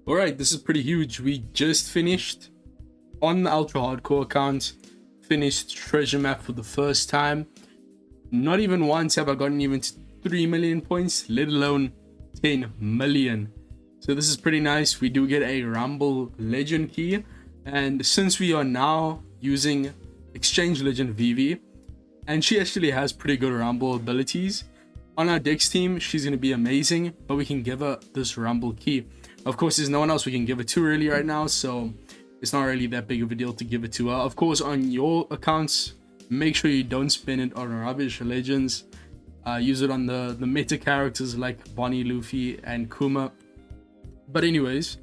Alright, this is pretty huge. We just finished on the Ultra Hardcore account, finished Treasure Map for the first time. Not even once have I gotten even to 3 million points, let alone 10 million. So this is pretty nice. We do get a Rumble Legend key. And since we are now using Exchange Legend Vivi, and she actually has pretty good Rumble abilities, on our Dex team, she's going to be amazing, but we can give her this Rumble key. Of course, there's no one else we can give it to really right now, so it's not really that big of a deal to give it to her. Of course, on your accounts, make sure you don't spend it on rubbish legends. Use it on the meta characters like Bonnie, Luffy, and Kuma. But anyways,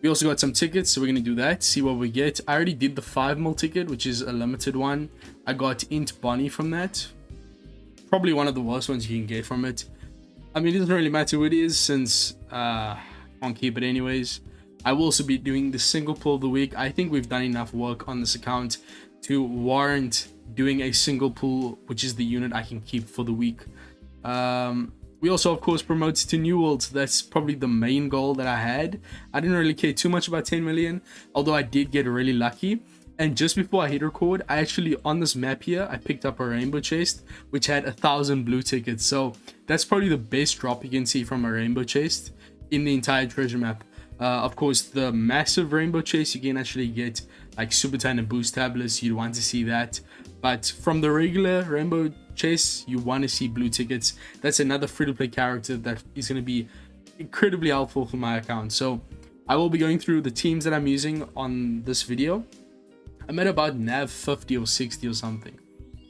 we also got some tickets, so we're going to do that, see what we get. I already did the 5 mil ticket, which is a limited one. I got Int Bonnie from that. Probably one of the worst ones you can get from it. I mean, it doesn't really matter who it is since can't keep it anyways. I will also be doing the single pull of the week. I think we've done enough work on this account to warrant doing a single pull, which is the unit I can keep for the week. We also, of course, promoted to New Worlds. That's probably the main goal that I had. I didn't really care too much about 10 million, although I did get really lucky. And just before I hit record, I actually, on this map here, I picked up a rainbow chest, which had 1,000 blue tickets. So that's probably the best drop you can see from a rainbow chest in the entire treasure map. Of course, the massive rainbow chest, you can actually get like Super Tan and Boost tablets. You'd want to see that. But from the regular rainbow chest, you want to see blue tickets. That's another free-to-play character that is going to be incredibly helpful for my account. So I will be going through the teams that I'm using on this video. I'm at about nav 50 or 60 or something.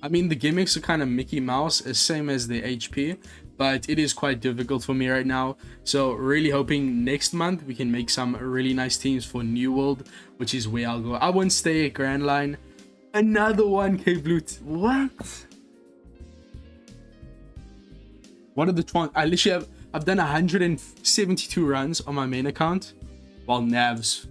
I mean, the gimmicks are kind of Mickey Mouse, same as the HP, but it is quite difficult for me right now. So really hoping next month we can make some really nice teams for New World, which is where I'll go. I won't stay at Grand Line. Another 1k blue. What are the chances? I literally I've done 172 runs on my main account, while navs,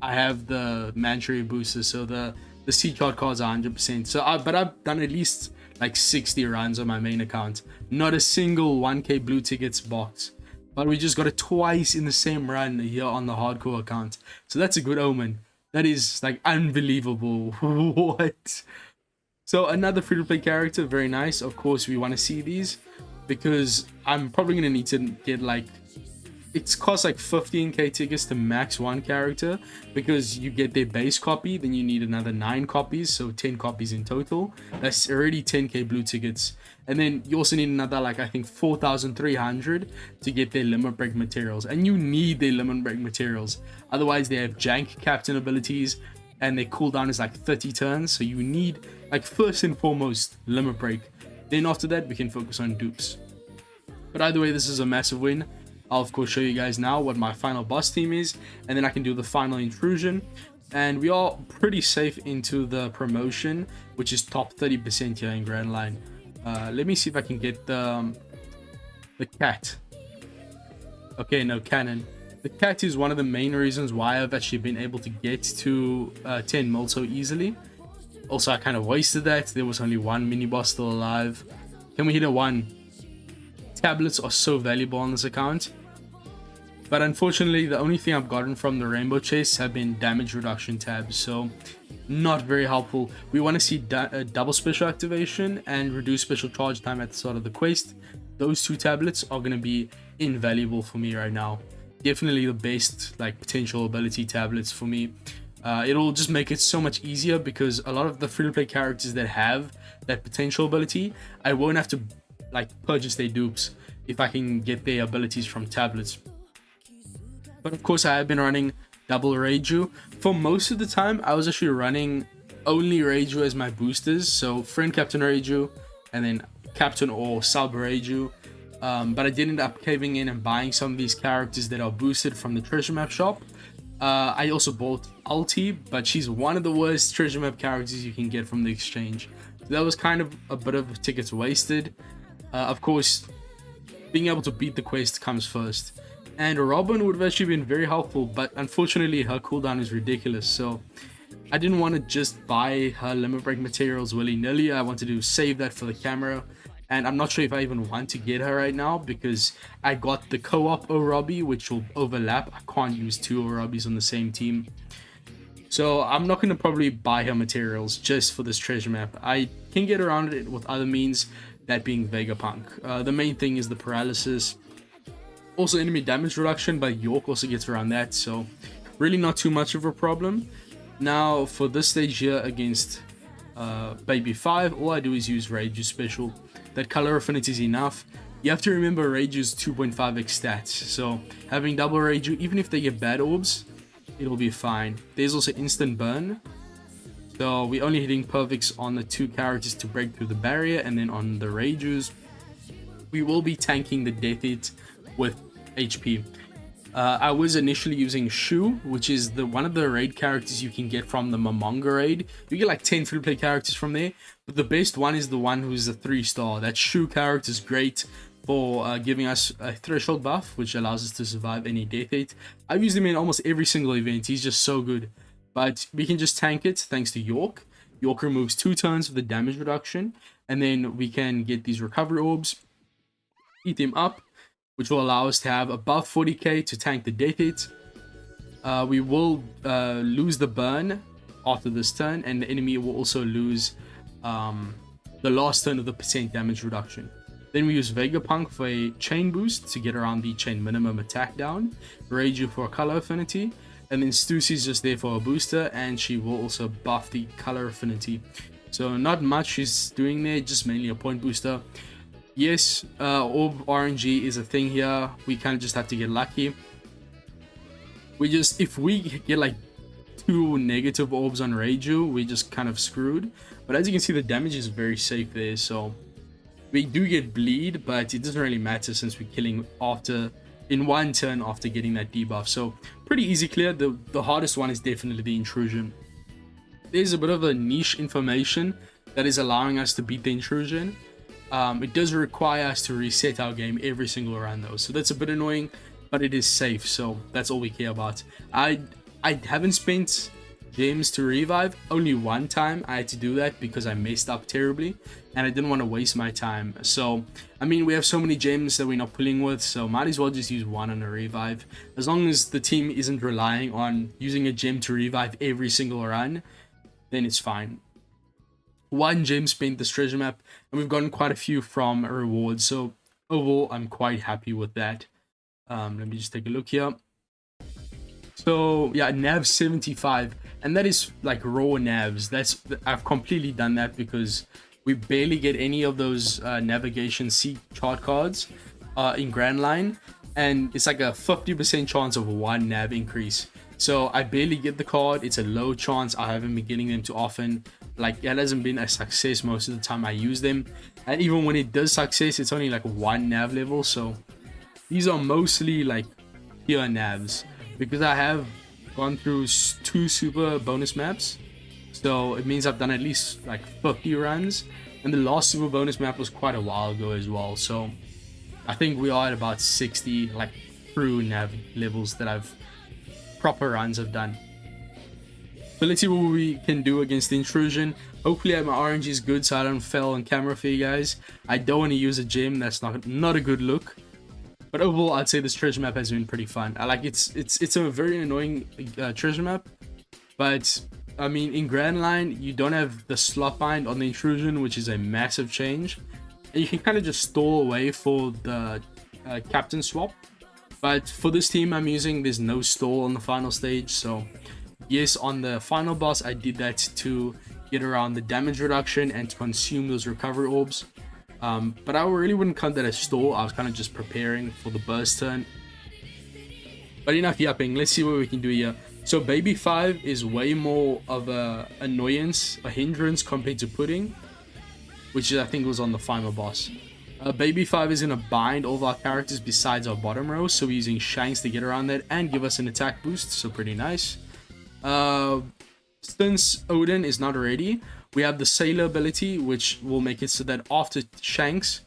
I have the mandatory boosters, so the C chart cards are 100%. So but I've done at least like 60 runs on my main account. Not a single 1k blue tickets box. But we just got it twice in the same run here on the hardcore account. So that's a good omen. That is like unbelievable. What? So another free-to-play character, very nice. Of course, we want to see these because I'm probably going to need to get like, it costs like 15k tickets to max one character, because you get their base copy, then you need another 9 copies, so 10 copies in total. That's already 10k blue tickets. And then you also need another, like, I think 4,300 to get their limit break materials, and you need their limit break materials, otherwise they have jank captain abilities and their cooldown is like 30 turns. So you need, like, first and foremost limit break, then after that we can focus on dupes. But either way, this is a massive win. I'll of course show you guys now what my final boss team is, and then I can do the final intrusion. And we are pretty safe into the promotion, which is top 30% here in Grand Line. Let me see if I can get the cat. Okay, no, cannon. The cat is one of the main reasons why I've actually been able to get to 10 mil so easily. Also, I kind of wasted that. There was only one mini boss still alive. Can we hit a 1? Tablets are so valuable on this account, but unfortunately the only thing I've gotten from the rainbow chests have been damage reduction tabs, so not very helpful. We want to see double special activation and reduce special charge time at the start of the quest. Those 2 tablets are going to be invaluable for me right now. Definitely the best like potential ability tablets for me. It'll just make it so much easier, because a lot of the free-to-play characters that have that potential ability, I won't have to like purchase their dupes if I can get their abilities from tablets. But of course, I have been running double Reiju. For most of the time, I was actually running only Reiju as my boosters, so friend captain Reiju and then captain or sub Reiju. But I did end up caving in and buying some of these characters that are boosted from the treasure map shop. I also bought Ulti, but she's one of the worst treasure map characters you can get from the exchange. So that was kind of a bit of tickets wasted. Of course, being able to beat the quest comes first. And Robin would have actually been very helpful, but unfortunately her cooldown is ridiculous. So I didn't want to just buy her limit break materials willy-nilly. I wanted to save that for the camera And I'm not sure if I even want to get her right now because I got the co-op Orobi, which will overlap. I can't use two Orobis on the same team. So I'm not going to probably buy her materials just for this treasure map. I can get around it with other means, that being Vegapunk. The main thing is the paralysis. Also enemy damage reduction, but York also gets around that. So really not too much of a problem. Now for this stage here against Baby 5, all I do is use Reiju special. That color affinity is enough. You have to remember Reiju's 2.5x stats. So having double Reiju, even if they get bad orbs, it'll be fine. There's also instant burn. So we're only hitting perfects on the two characters to break through the barrier, and then on the Reijus, we will be tanking the death hit with HP. I was initially using Shu, which is one of the raid characters you can get from the Momonga raid. You get like 10 free play characters from there, but the best one is the one who's a 3-star. That Shu character is great for giving us a threshold buff, which allows us to survive any death hit. I've used him in almost every single event. He's just so good. But we can just tank it thanks to York. York removes 2 turns for the damage reduction, and then we can get these recovery orbs, eat them up, which will allow us to have above 40k to tank the death hit. We will lose the burn after this turn, and the enemy will also lose the last turn of the percent damage reduction. Then we use Vegapunk for a chain boost to get around the chain minimum attack down, Reiju for a color affinity, and then Stussy just there for a booster, and she will also buff the color affinity. So not much she's doing there, just mainly a point booster. Yes, orb RNG is a thing here. We kind of just have to get lucky. If we get like 2 negative orbs on Reiju, we just kind of screwed. But as you can see, the damage is very safe there. So we do get bleed, but it doesn't really matter since we're killing in one turn after getting that debuff. So pretty easy clear. The hardest one is definitely the intrusion. There's a bit of a niche information that is allowing us to beat the intrusion. It does require us to reset our game every single round though, so that's a bit annoying, but it is safe, so that's all we care about. I haven't spent gems to revive. Only one time I had to do that because I messed up terribly and I didn't want to waste my time. So I mean, we have so many gems that we're not pulling with, so might as well just use one on a revive. As long as the team isn't relying on using a gem to revive every single run, then it's fine. 1 gem spent this treasure map, and we've gotten quite a few from rewards, so overall I'm quite happy with that. Let me just take a look here. So yeah, nav 75, and that is like raw navs. I've completely done that because we barely get any of those navigation C chart cards in Grand Line, and it's like a 50% chance of 1 nav increase. So I barely get the card. It's a low chance. I haven't been getting them too often. Like, it hasn't been a success most of the time I use them, and even when it does success, it's only like 1 nav level. So these are mostly like pure navs because I have gone through 2 super bonus maps, so it means I've done at least like 50 runs, and the last super bonus map was quite a while ago as well. So I think we are at about 60 like true nav levels that I've proper runs have done. So let's see what we can do against the intrusion. Hopefully my RNG is good so I don't fail on camera for you guys. I don't want to use a gem. That's not a good look. But overall, I'd say this treasure map has been pretty fun. I like it's a very annoying treasure map, but I mean, in Grand Line you don't have the slot bind on the intrusion, which is a massive change, and you can kind of just stall away for the captain swap. But for this team I'm using, there's no stall on the final stage. So yes, on the final boss I did that to get around the damage reduction and to consume those recovery orbs. But I really wouldn't count that as stall. I was kind of just preparing for the burst turn. But enough yapping, let's see what we can do here. So Baby 5 is way more of a annoyance, a hindrance compared to Pudding, which I think was on the final boss. Baby 5 is going to bind all of our characters besides our bottom row, so we're using Shanks to get around that and give us an attack boost, so pretty nice. Since Odin is not ready, we have the Sailor ability, which will make it so that after Shanks,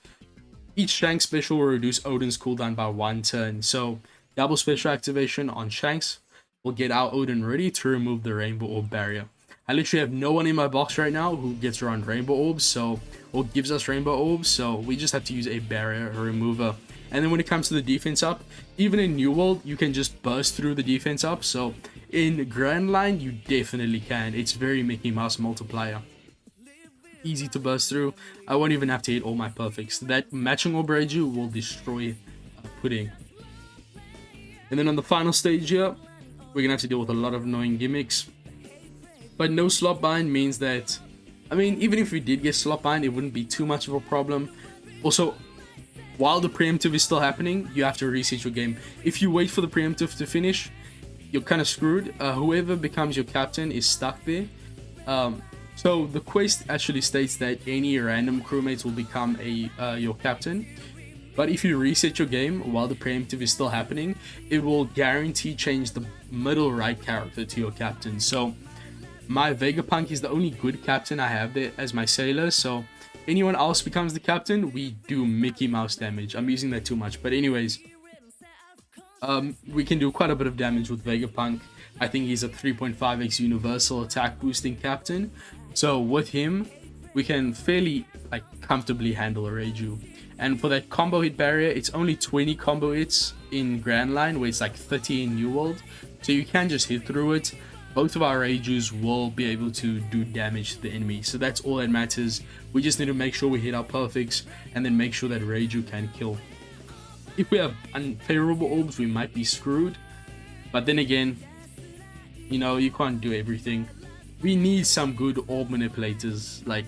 each Shanks special will reduce Odin's cooldown by 1 turn. So double special activation on Shanks will get our Odin ready to remove the Rainbow Orb barrier. I literally have no one in my box right now who gets around Rainbow Orbs, so or gives us rainbow orbs, so we just have to use a barrier remover. And then when it comes to the defense up, even in New World, you can just burst through the defense up. So in Grand Line, you definitely can. It's very Mickey Mouse multiplier. Easy to burst through. I won't even have to hit all my perfects. That matching orb Reiju will destroy Pudding. And then on the final stage here, we're gonna have to deal with a lot of annoying gimmicks. But no slot bind means that, I mean, even if we did get slot bind, it wouldn't be too much of a problem. Also, while the preemptive is still happening, you have to reset your game. If you wait for the preemptive to finish, you're kind of screwed. Whoever becomes your captain is stuck there. So the quest actually states that any random crewmates will become your captain. But if you reset your game while the preemptive is still happening, it will guarantee change the middle right character to your captain. So my Vegapunk is the only good captain I have there as my sailor. So anyone else becomes the captain, we do Mickey Mouse damage. I'm using that too much. But anyways, we can do quite a bit of damage with Vegapunk. I think he's a 3.5x universal attack boosting captain. So with him, we can fairly comfortably handle a Reiju. And for that combo hit barrier, it's only 20 combo hits in Grand Line, where it's like 30 in New World. So you can just hit through it. Both of our Reijus will be able to do damage to the enemy. So that's all that matters. We just need to make sure we hit our perfects and then make sure that Reiju can kill. If we have unfavorable orbs, we might be screwed. But then again, you know, you can't do everything. We need some good orb manipulators. Like,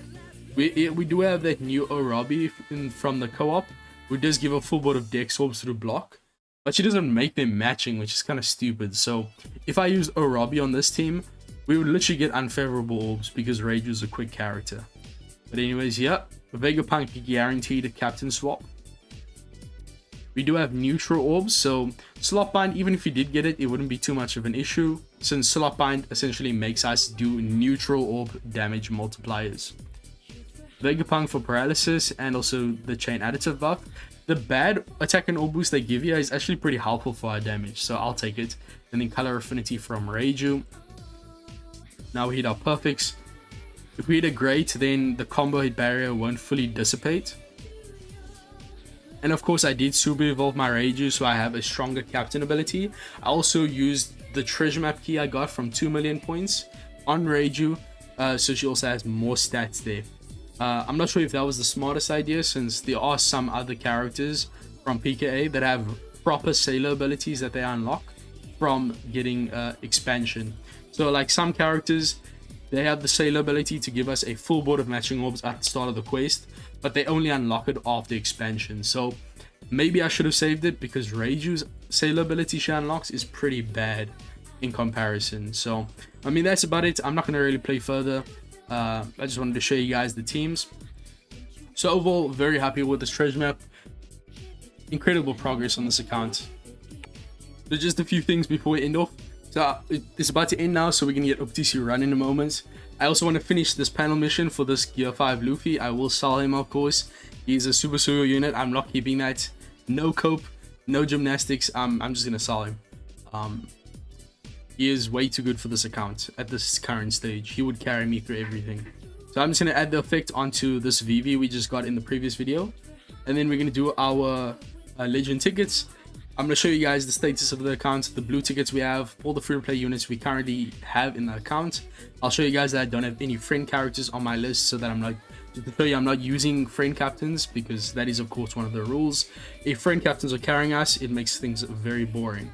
we do have that new Orobi from the co-op, who does give a full board of Dex orbs through block, but she doesn't make them matching, which is kind of stupid. So if I use Orobi on this team, we would literally get unfavorable orbs because Reiju is a quick character. But anyways, yeah, Vegapunk guaranteed a captain swap. We do have neutral orbs, so slot bind, even if you did get it, it wouldn't be too much of an issue, since slot bind essentially makes us do neutral orb damage multipliers. Vegapunk for paralysis and also the chain additive buff. The bad attack and orb boost they give you is actually pretty helpful for our damage, so I'll take it. And then color affinity from Reiju. Now we hit our perfects. If we hit a great, then the combo hit barrier won't fully dissipate. And of course I did super evolve my Reiju, so I have a stronger captain ability. I also used the treasure map key I got from 2 million points on Reiju, so she also has more stats there. I'm not sure if that was the smartest idea, since there are some other characters from PKA that have proper sailor abilities that they unlock from getting expansion. So like some characters, they have the sailor ability to give us a full board of matching orbs at the start of the quest, but they only unlock it after expansion. So maybe I should have saved it, because Reiju's sailor ability she unlocks is pretty bad in comparison. So I mean, that's about it. I'm not going to really play further. I just wanted to show you guys the teams. So overall, very happy with this treasure map. Incredible progress on this account. So just a few things before we end off. So it's about to end now, so we're going to get OPTC run in a moment. I also want to finish this panel mission for this Gear 5 Luffy. I will sell him, of course. He's a Super Suyo unit. I'm not keeping that. No cope, no gymnastics. I'm just going to sell him. He is way too good for this account at this current stage. He would carry me through everything. So I'm just going to add the effect onto this VV we just got in the previous video. And then we're going to do our legend tickets. I'm going to show you guys the status of the account, the blue tickets we have, all the free-to-play units we currently have in the account. I'll show you guys that I don't have any friend characters on my list, so that I'm not, to show you I'm not using friend captains, because that is of course one of the rules. If friend captains are carrying us, it makes things very boring.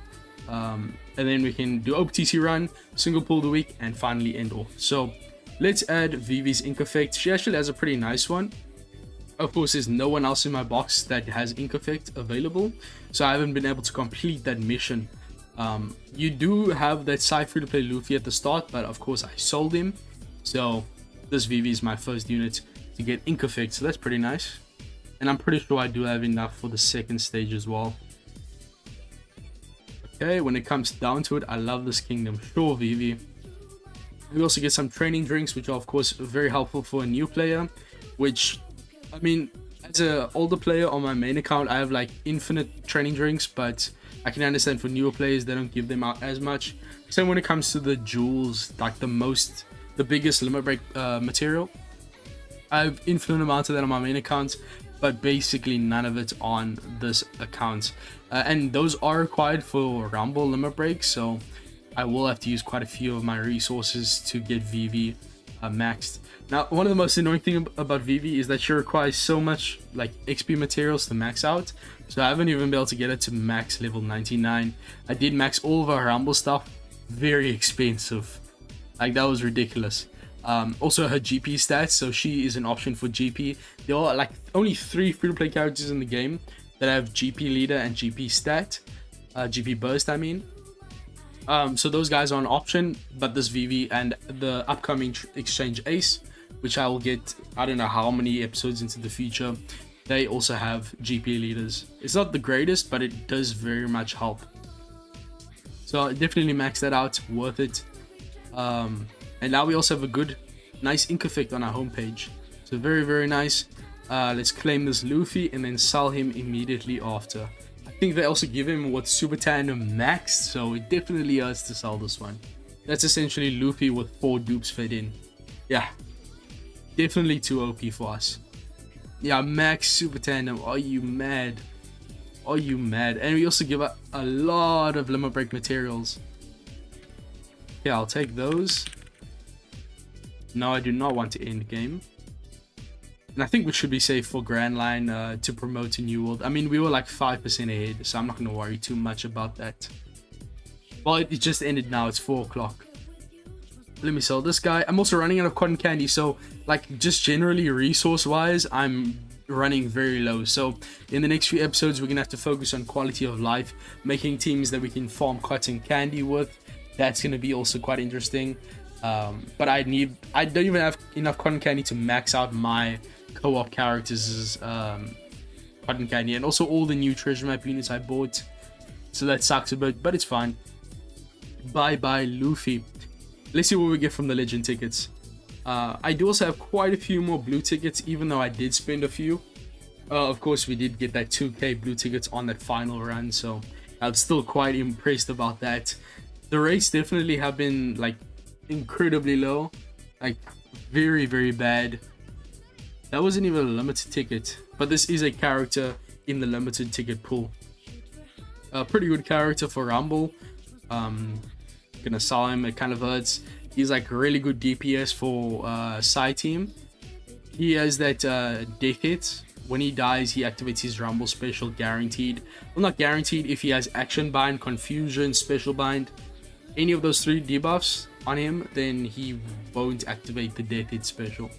And then we can do OPTC run, single pull of the week, and finally end off. So let's add Vivi's ink effect. She actually has a pretty nice one. Of course, there's no one else in my box that has ink effect available, so I haven't been able to complete that mission. You do have that side free to play Luffy at the start, but of course I sold him. So this Vivi is my first unit to get ink effect, so that's pretty nice. And I'm pretty sure I do have enough for the second stage as well. Okay, when it comes down to it, I love this kingdom. Sure, Vivi. We also get some training drinks, which are of course very helpful for a new player. Which, I mean, as an older player on my main account, I have like infinite training drinks, but I can understand for newer players they don't give them out as much. Same when it comes to the jewels, like the biggest limit break material. I have infinite amounts of that on my main account, but basically none of it's on this account. And those are required for Rumble limit breaks, so I will have to use quite a few of my resources to get VV maxed. Now, one of the most annoying thing about VV is that she requires so much like XP materials to max out, so I haven't even been able to get it to max level 99. I did max all of our Rumble stuff, very expensive, like that was ridiculous. Also her GP stats, so she is an option for GP. There are like only 3 free-to-play characters in the game that have GP leader and GP stat, GP burst I mean. So those guys are an option, but this VV and the upcoming exchange ace, which I will get I don't know how many episodes into the future, they also have GP leaders. It's not the greatest, but it does very much help. So definitely max that out, worth it. And now we also have a good, nice ink effect on our homepage. So very, very nice. Let's claim this Luffy and then sell him immediately after. I think they also give him what Super Tandem maxed, so it definitely hurts to sell this one. That's essentially Luffy with 4 dupes fed in. Yeah, definitely too OP for us. Yeah, max Super Tandem. Are you mad? Are you mad? And we also give a lot of limit break materials. Yeah, I'll take those. No, I do not want to end game. And I think we should be safe for Grand Line to promote a new world. I mean, we were like 5% ahead, so I'm not going to worry too much about that. Well, it just ended now. It's 4 o'clock. Let me sell this guy. I'm also running out of cotton candy, so like just generally resource-wise, I'm running very low. So in the next few episodes, we're going to have to focus on quality of life, making teams that we can farm cotton candy with. That's going to be also quite interesting. But I don't even have enough cotton candy to max out my co-op characters' cotton candy, and also all the new treasure map units I bought, so that sucks a bit, but it's fine. Bye Luffy. Let's see what we get from the legend tickets. I do also have quite a few more blue tickets, even though I did spend a few. Of course we did get that 2k blue tickets on that final run, so I'm still quite impressed about that. The rates definitely have been like incredibly low, like very, very bad. That wasn't even a limited ticket, but this is a character in the limited ticket pool. A pretty good character for Rumble. Gonna sell him, it kind of hurts. He's like really good DPS for side team. He has that death hit. When he dies, he activates his Rumble special guaranteed. Well, not guaranteed. If he has action bind, confusion, special bind, any of those 3 debuffs on him, then he won't activate the death hit special.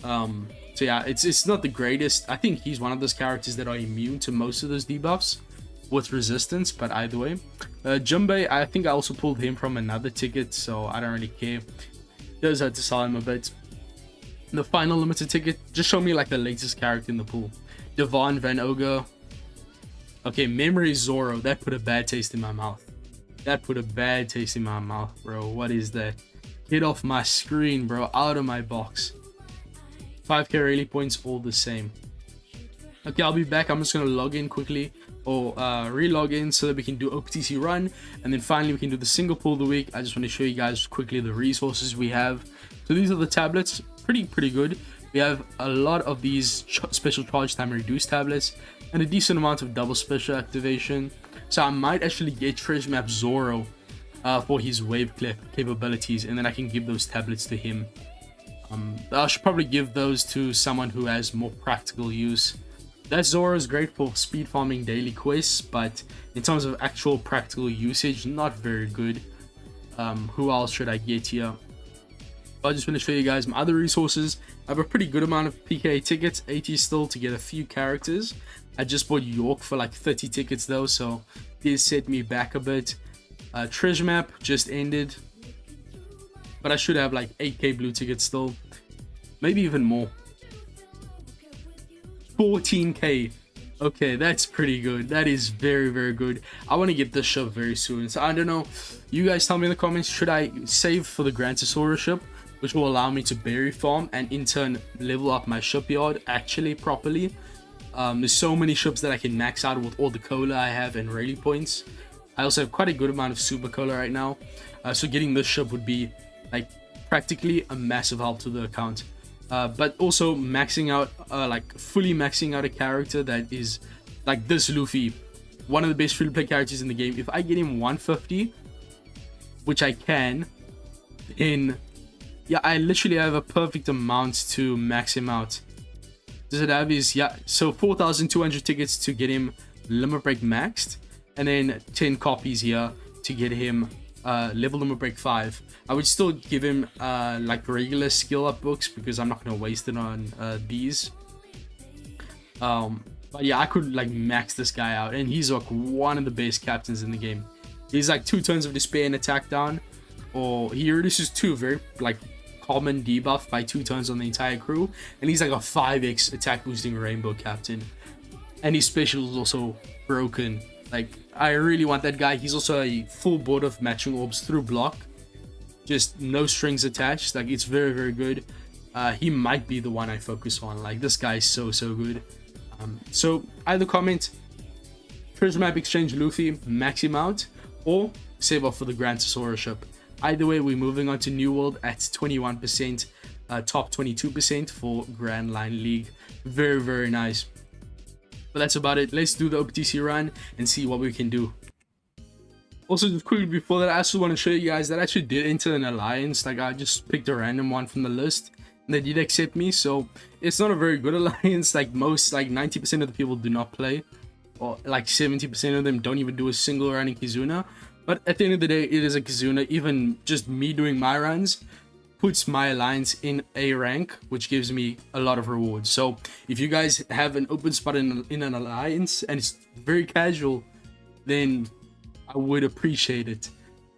So yeah, it's not the greatest. I think he's one of those characters that are immune to most of those debuffs with resistance, but either way. Junbei, I think I also pulled him from another ticket, so I don't really care. Does have to sell him a bit. The final limited ticket, just show me like the latest character in the pool. Devon Van Ogre. Okay, Memory Zoro. That put a bad taste in my mouth. That put a bad taste in my mouth, bro. What is that? Get off my screen, bro. Out of my box. 5k rally points, all the same. Okay, I'll be back. I'm just going to log in quickly, or re-log in, so that we can do OPTC run, and then finally we can do the single pool of the week. I just want to show you guys quickly the resources we have. So these are the tablets. Pretty good. We have a lot of these special charge time reduced tablets, and a decent amount of double special activation. So I might actually get treasure map Zoro for his wave clip capabilities, and then I can give those tablets to him. I should probably give those to someone who has more practical use. That Zoro is great for speed farming daily quests, but in terms of actual practical usage, not very good. Who else should I get here? I just want to show you guys my other resources. I have a pretty good amount of PK tickets, 80 still to get a few characters. I just bought York for like 30 tickets though, so this set me back a bit. Treasure map just ended, but I should have like 8k blue tickets still, maybe even more. 14k. Okay, that's pretty good. That is very, very good. I want to get this ship very soon, so I don't know. You guys tell me in the comments, should I save for the Grantosaurus ship, which will allow me to berry farm and in turn level up my shipyard actually properly. There's so many ships that I can max out with all the cola I have and rally points. I also have quite a good amount of super cola right now, so getting this ship would be like practically a massive help to the account. but also maxing out, like fully maxing out a character that is like this Luffy, one of the best free-to-play characters in the game. If I get him 150, which I can, then yeah, I literally have a perfect amount to max him out. Does it have his, yeah, so 4,200 tickets to get him limit break maxed, and then 10 copies here to get him level limit break 5. I would still give him like regular skill up books because I'm not going to waste it on these. But yeah, I could like max this guy out, and he's like one of the best captains in the game. He's like 2 turns of despair and attack down, or he reduces 2 very like common debuff by 2 turns on the entire crew, and he's like a 5x attack boosting rainbow captain, and his special is also broken. Like, I really want that guy. He's also a full board of matching orbs through block, just no strings attached. Like, it's very, very good. He might be the one I focus on. Like, this guy is so good. So either comment treasure map exchange Luffy, max him out, or save up for the Grand Tesaurship. Either way, we're moving on to New World at 21%, top 22% for Grand Line League. Very, very nice. But that's about it. Let's do the OPTC run and see what we can do. Also, just quickly before that, I also want to show you guys that I actually did enter an alliance. Like, I just picked a random one from the list, and they did accept me. So it's not a very good alliance. Like, most, like 90% of the people do not play, or like 70% of them don't even do a single run in Kizuna. But at the end of the day, it is a Kizuna. Even just me doing my runs puts my alliance in A rank, which gives me a lot of rewards. So if you guys have an open spot in an alliance and it's very casual, then I would appreciate it.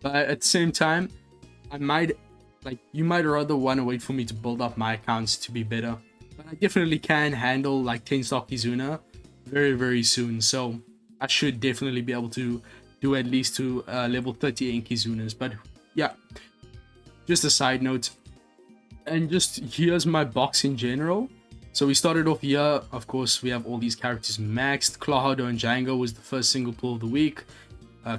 But at the same time, I might, like, you might rather want to wait for me to build up my accounts to be better. But I definitely can handle like 10 stock Kizuna very, very soon. So I should definitely be able to do at least to level 30 in Kizunas. But yeah, just a side note. And just here's my box in general. So we started off here. Of course, we have all these characters maxed. Clawhardo and Django was the first single pull of the week.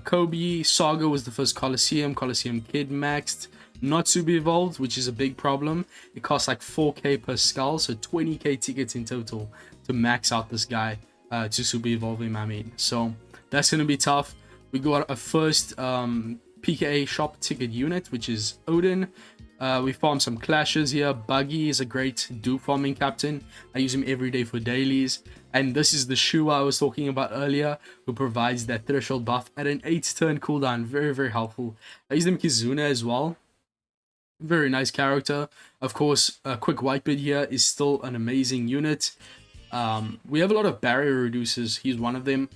Kobe, Saga was the first Colosseum Kid maxed. Not super evolved, which is a big problem. It costs like 4k per skull, so 20k tickets in total to max out this guy, to super evolve him, I mean. So that's gonna be tough. We got a first PKA shop ticket unit, which is Odin. We farm some clashes here. Buggy is a great dupe farming captain. I use him every day for dailies. And this is the Shua I was talking about earlier, who provides that threshold buff at an 8 turn cooldown. Very, very helpful. I use him Kizuna as well. Very nice character. Of course, Quick Whitebeard here is still an amazing unit. We have a lot of barrier reducers. He's one of them.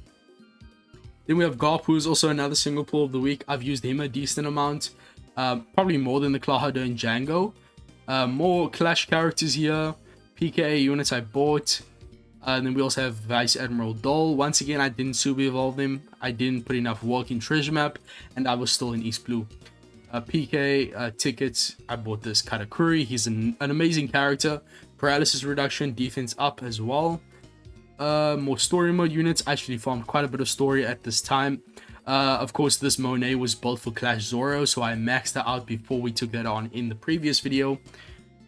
Then we have Garp, who's also another single pull of the week. I've used him a decent amount. Probably more than the Clawhardo and Django. More Clash characters here. PKA units I bought. And then we also have Vice Admiral Dole. Once again, I didn't super evolve him. I didn't put enough work in Treasure Map. And I was still in East Blue. PK tickets, I bought this Katakuri. He's an amazing character. Paralysis reduction, defense up as well. More story mode units. I actually farmed quite a bit of story at this time. Of course, this Monet was built for Clash Zoro, so I maxed that out before we took that on in the previous video.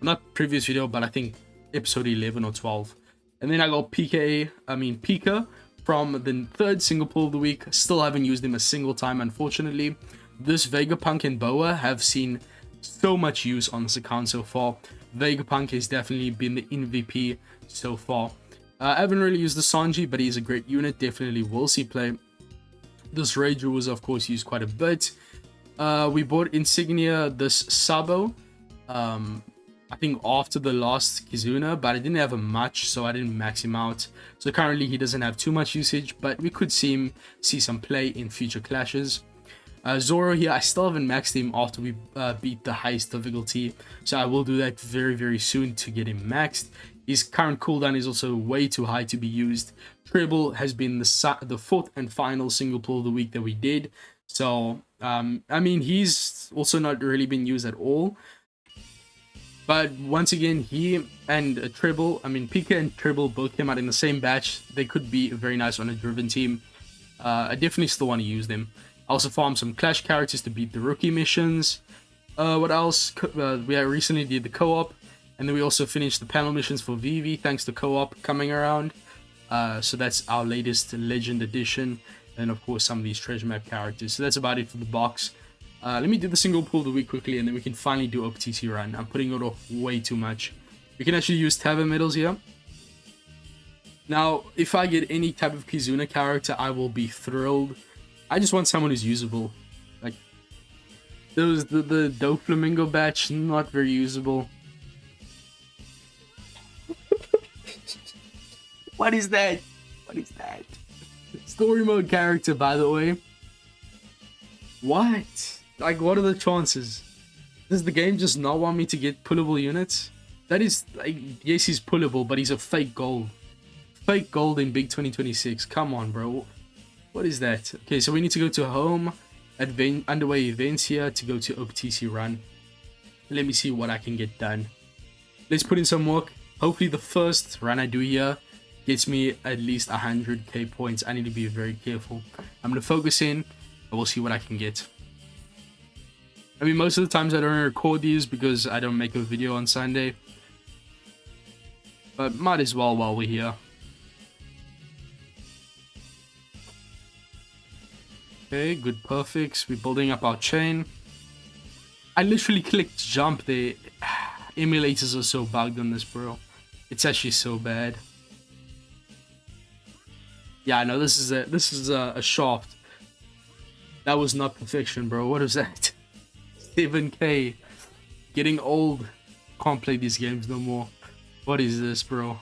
Not previous video, but I think episode 11 or 12. And then I got Pika from the third single pull of the week. Still haven't used him a single time, unfortunately. This Vegapunk and Boa have seen so much use on this account so far. Vegapunk has definitely been the MVP so far. I haven't really used the Sanji, but he's a great unit. Definitely will see play. This Ranger was, of course, used quite a bit. We bought Insignia, this Sabo. I think after the last Kizuna, but I didn't have much, so I didn't max him out. So currently he doesn't have too much usage, but we could see some play in future clashes. Zoro here, I still haven't maxed him after we beat the highest difficulty, so I will do that very, very soon to get him maxed. His current cooldown is also way too high to be used. Treble has been the fourth and final single pull of the week that we did. So, I mean, he's also not really been used at all. But once again, he and Treble, I mean, Pika and Treble both came out in the same batch. They could be very nice on a driven team. I definitely still want to use them. I also farmed some Clash characters to beat the rookie missions. What else? We recently did the co-op. And then we also finished the panel missions for Vivi, thanks to co-op coming around. So that's our latest Legend Edition. And of course, some of these treasure map characters. So that's about it for the box. Let me do the single pull of the week quickly, and then we can finally do OPTC run. I'm putting it off way too much. We can actually use Tavern medals here. Now, if I get any type of Kizuna character, I will be thrilled. I just want someone who's usable. Like, the Doflamingo batch, not very usable. What is that? What is that? Story mode character, by the way. What? Like, what are the chances? Does the game just not want me to get pullable units? That is, like, yes, he's pullable, but he's a fake gold. Fake gold in big 2026. Come on, bro. What is that? Okay, so we need to go to home, underway events here to go to OPTC run. Let me see what I can get done. Let's put in some work. Hopefully the first run I do here gets me at least 100k points. I need to be very careful. I'm going to focus in, and we'll see what I can get. I mean, most of the times I don't record these because I don't make a video on Sunday. But might as well while we're here. Okay, good perfects. We're building up our chain. I literally clicked jump there. Emulators are so bugged on this, bro. It's actually so bad. Yeah, no, this is a shaft. That was not perfection, bro. What is that? 7k. Getting old. Can't play these games no more. What is this, bro?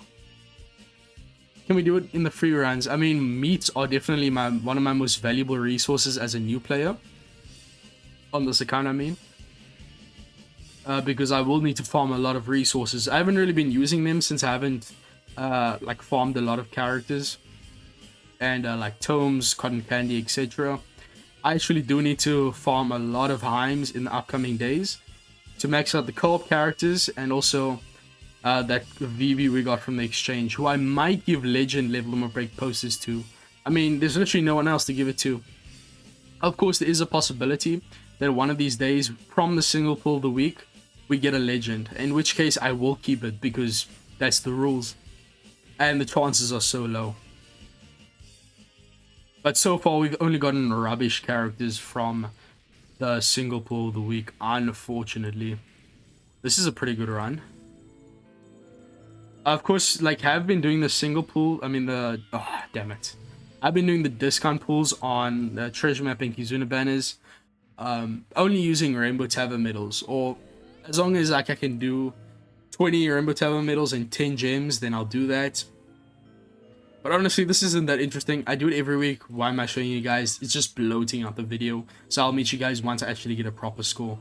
Can we do it in the free runs? I mean, meats are definitely one of my most valuable resources as a new player. On this account, I mean. Because I will need to farm a lot of resources. I haven't really been using them since I haven't like farmed a lot of characters. And like tomes, cotton candy, etc. I actually do need to farm a lot of Heims in the upcoming days to max out the co-op characters, and also that Vivi we got from the exchange, who I might give Legend Level Limit Break posters to. I mean, there's literally no one else to give it to. Of course, there is a possibility that one of these days, from the single pull of the week, we get a Legend, in which case I will keep it because that's the rules. And the chances are so low. But so far, we've only gotten rubbish characters from the single pull of the week, unfortunately. This is a pretty good run. Of course, like, I've been doing the single pull, I mean oh, damn it. I've been doing the discount pulls on the treasure map and Kizuna banners, only using Rainbow Tavern medals, or as long as like I can do 20 Rainbow Tavern medals and 10 gems, then I'll do that. But honestly, this isn't that interesting. I do it every week. Why am I showing you guys? It's just bloating out the video. So I'll meet you guys once I actually get a proper score.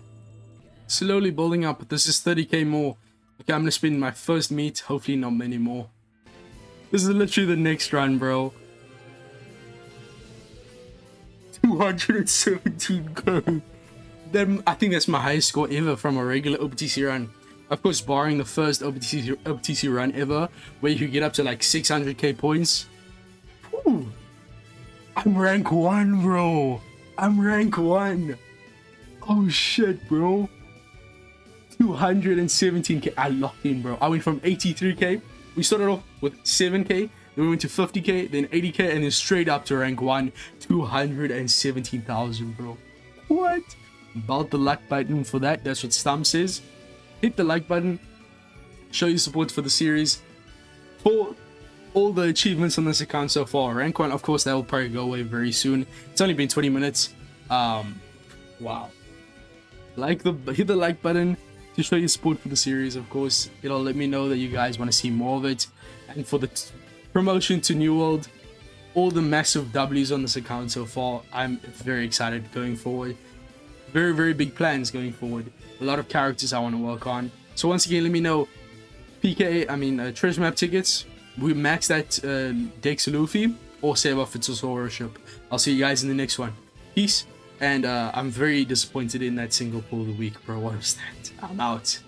Slowly building up. This is 30k more. Okay, I'm gonna spin my first meet. Hopefully not many more. This is literally the next run, bro. 217k. Then I think that's my highest score ever from a regular OPTC run. Of course, barring the first OPTC run ever, where you could get up to like 600k points. Whew. I'm rank 1, bro. I'm rank 1. Oh shit, bro. 217k. I locked in, bro. I went from 83k. We started off with 7k. Then we went to 50k, then 80k, and then straight up to rank 1. 217,000, bro. What? About the like button for that. That's what Stump says. Hit the like button, show your support for the series, for all the achievements on this account so far. Rank 1, of course, that will probably go away very soon. It's only been 20 minutes. Wow. Hit the like button to show your support for the series, of course. It'll let me know that you guys want to see more of it. And for the promotion to New World, all the massive W's on this account so far, I'm very excited going forward. Very, very big plans going forward. A lot of characters I want to work on. So once again, let me know. Treasure map tickets. We max that Dex Luffy or save off its worship. I'll see you guys in the next one. Peace. And I'm very disappointed in that single pull of the week, bro. What was that? I'm out.